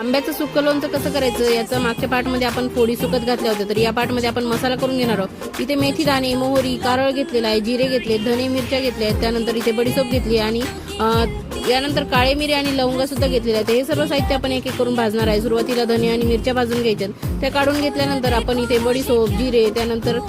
आंब्याचं सुक्कं लोणचं कसं करायचं याचं मागच्या पार्टमध्ये आपण फोडी सुकत घातल्या होत्या, तर या पार्टमध्ये आपण मसाला करून घेणार आहोत। इथे मेथी दाणे, मोहरी, कारळ घेतलेला आहे, जिरे घेतले, धने मिरच्या घेतल्या आहेत, त्यानंतर इथे बडीशोप घेतली आणि यानंतर काळे मिरे आणि लवंगा सुद्धा घेतलेले आहेत। हे सर्व साहित्य आपण एक एक करून भाजणार आहे। सुरुवातीला धने आणि मिरच्या भाजून घ्यायच्यात, त्या काढून घेतल्यानंतर आपण इथे बडीशोप, जिरे, त्यानंतर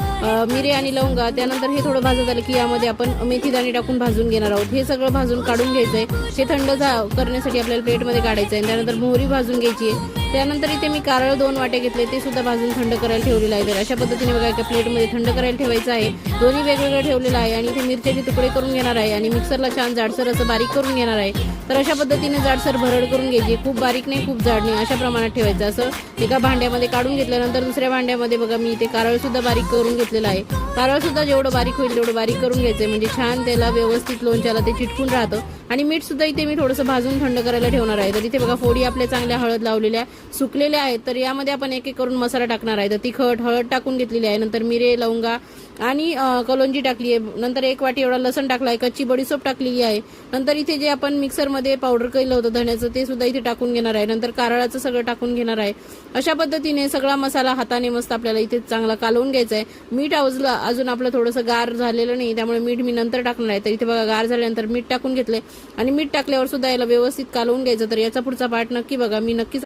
मिरे आणि लवंगा, त्यानंतर हे थोडं भाजत आलं की यामध्ये आपण मेथी दाणे टाकून भाजून घेणार आहोत। हे सगळं भाजून काढून घ्यायचंय। हे थंड करण्यासाठी आपल्याला प्लेटमध्ये काढायचं आहे। त्यानंतर मोहरी भाजून घ्यायची आहे। त्यानंतर इथे मी कारळ 2 वाटे घेतले, ते सुद्धा भाजून थंड करायला ठेवलेलं आहे। तर अशा पद्धतीने बघा एका प्लेटमध्ये थंड करायला ठेवायचं आहे। दोन्ही वेगवेगळं ठेवलेलं आहे आणि इथे मिरच्याचे तुकडे करून घेणार आहे आणि मिक्सरला छान जाडसर असं बारीक करून घेणार आहे। तर अशा पद्धतीने जाडसर भरड करून घ्यायची, खूप बारीक नाही खूप जाड नाही, अशा प्रमाणात ठेवायचं। असं एका भांड्यामध्ये काढून घेतल्यानंतर दुसऱ्या भांड्यामध्ये बघा मी इथे कारळ सुद्धा बारीक करून घेतलेला आहे। कारळ सुद्धा जेवढं बारीक होईल तेवढं बारीक करून घ्यायचंय, म्हणजे छान त्याला व्यवस्थित लोणच्याला ते चिटकून राहतं। आणि मीठ सुद्धा इथे मी थोडंसं भाजून थंड करायला ठेवणार आहे। तर इथे बघा फोडी आपल्या चांगल्या हळद लावलेल्या सुकलेल्या आहेत, तर यामध्ये आपण एक एक करून मसाला टाकणार आहे। तर तिखट, हळद टाकून घेतलेली आहे, नंतर मिरे, लवंगा आणि कलोंजी टाकली आहे, नंतर 1 वाटी एवढा लसण टाकला आहे, कच्ची बडीशोप टाकलेली आहे, नंतर इथे जे आपण मिक्सरमध्ये पावडर केलं होतं धण्याचं ते सुद्धा इथे टाकून घेणार आहे, नंतर कारळाचं सगळं टाकून घेणार आहे। अशा पद्धतीने सगळा मसाला हाताने मस्त आपल्याला इथे चांगला कालवून घ्यायचा आहे। मीठ अजून आपलं थोडंसं गार झालेलं नाही, त्यामुळे मीठ मी नंतर टाकणार आहे। तर इथे बघा गार झाल्यानंतर मीठ टाकून घेतलंय आणि मीठ टाकल्यावर सुद्धा याला व्यवस्थित कालवून घ्यायचं। तर याचा पुढचा पार्ट नक्की बघा, मी नक्कीच